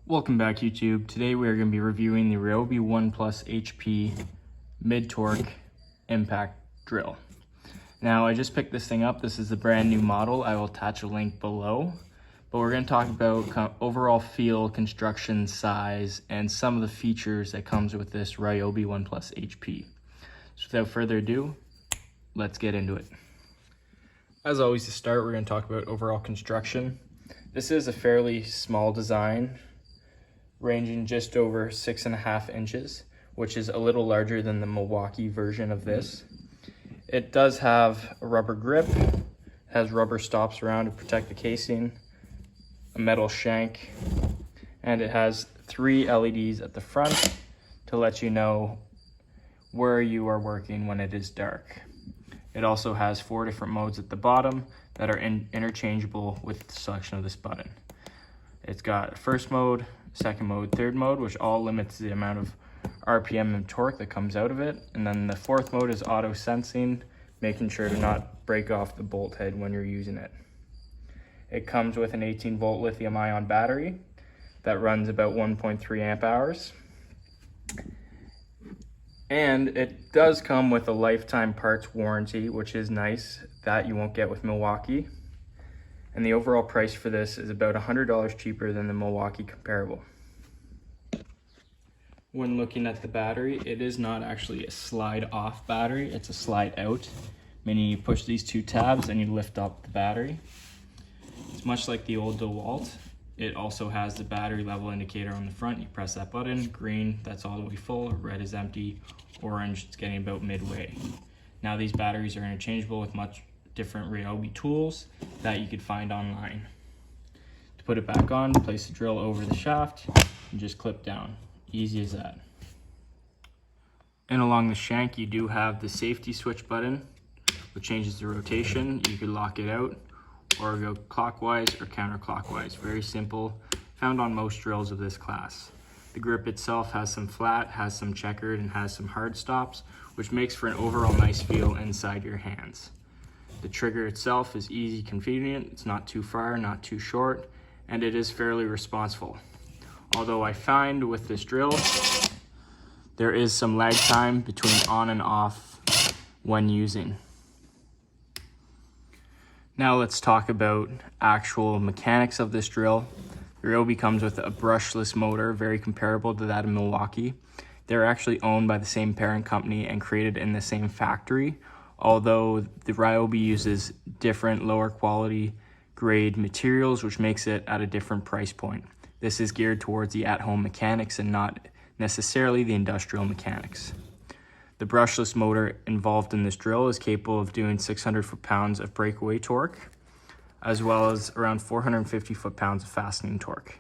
Welcome back, YouTube. Today we are going to be reviewing the Ryobi 1 Plus HP mid-torque impact drill. Now, I just picked this thing up. This is a brand new model. I will attach a link below. But we're going to talk about overall feel, construction, size, and some of the features that comes with this Ryobi 1 Plus HP. So without further ado, let's get into it. As always, to start, we're going to talk about overall construction. This is a fairly small design, ranging just over 6.5 inches, which is a little larger than the Milwaukee version of this. It does have a rubber grip, has rubber stops around to protect the casing, a metal shank, and it has 3 LEDs at the front to let you know where you are working when it is dark. It also has 4 different modes at the bottom that are interchangeable with the selection of this button. It's got first mode, second mode, third mode, which all limits the amount of RPM and torque that comes out of it. And then the fourth mode is auto sensing, making sure to not break off the bolt head when you're using it. It comes with an 18-volt lithium-ion battery that runs about 1.3 amp hours. And it does come with a lifetime parts warranty, which is nice, that you won't get with Milwaukee. And the overall price for this is about $100 cheaper than the Milwaukee comparable. When looking at the battery, it is not actually a slide off battery, it's a slide out, meaning you push these 2 tabs and you lift up the battery. It's much like the old DeWalt. It also has the battery level indicator on the front. You press that button, green, that's all the way full, red is empty, orange, it's getting about midway. Now these batteries are interchangeable with much different Ryobi tools that you could find online. To put it back on, place the drill over the shaft and just clip down. Easy as that. And along the shank, you do have the safety switch button, which changes the rotation. You could lock it out or go clockwise or counterclockwise. Very simple, found on most drills of this class. The grip itself has some flat, has some checkered, and has some hard stops, which makes for an overall nice feel inside your hands. The trigger itself is easy, convenient. It's not too far, not too short, and it is fairly responsive. Although I find with this drill, there is some lag time between on and off when using. Now let's talk about actual mechanics of this drill. The Ryobi comes with a brushless motor, very comparable to that of Milwaukee. They're actually owned by the same parent company and created in the same factory, although the Ryobi uses different lower quality grade materials, which makes it at a different price point. This is geared towards the at-home mechanics and not necessarily the industrial mechanics. The brushless motor involved in this drill is capable of doing 600 foot-pounds of breakaway torque, as well as around 450 foot-pounds of fastening torque.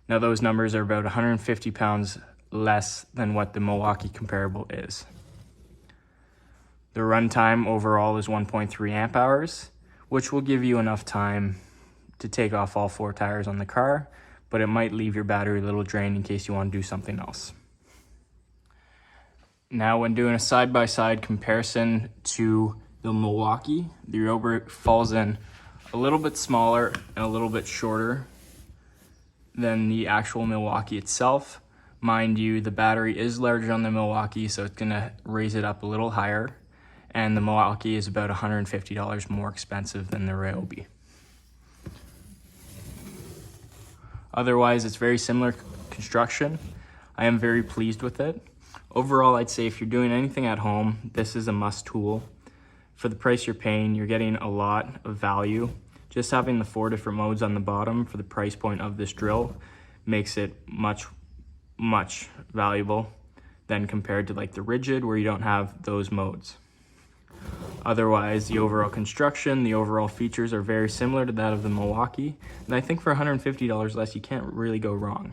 Now those numbers are about 150 pounds less than what the Milwaukee comparable is. The runtime overall is 1.3 amp hours, which will give you enough time to take off all 4 tires on the car, but it might leave your battery a little drained in case you want to do something else. Now, when doing a side-by-side comparison to the Milwaukee, the Ryobi falls in a little bit smaller and a little bit shorter than the actual Milwaukee itself. Mind you, the battery is larger on the Milwaukee, so it's gonna raise it up a little higher, and the Milwaukee is about $150 more expensive than the Ryobi. Otherwise, it's very similar construction. I am very pleased with it. Overall, I'd say if you're doing anything at home, this is a must tool. For the price you're paying, you're getting a lot of value. Just having the 4 different modes on the bottom for the price point of this drill makes it much valuable than compared to like the rigid, where you don't have those modes. Otherwise, the overall construction, the overall features are very similar to that of the Milwaukee, and I think for $150 less, you can't really go wrong.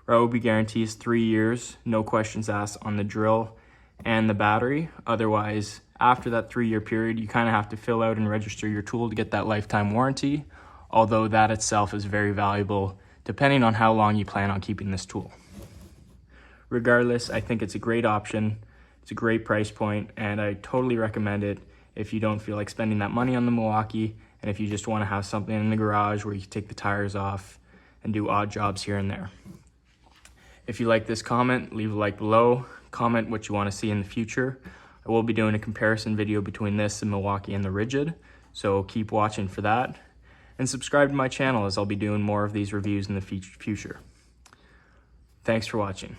Ryobi guarantees 3 years, no questions asked on the drill and the battery. Otherwise, after that 3-year period, you kind of have to fill out and register your tool to get that lifetime warranty, although that itself is very valuable depending on how long you plan on keeping this tool. Regardless, I think it's a great option. It's a great price point, and I totally recommend it if you don't feel like spending that money on the Milwaukee, and if you just want to have something in the garage where you can take the tires off and do odd jobs here and there. If you like this comment, leave a like below, comment what you want to see in the future. I will be doing a comparison video between this, the Milwaukee, and the Rigid, so keep watching for that. And subscribe to my channel as I'll be doing more of these reviews in the future. Thanks for watching.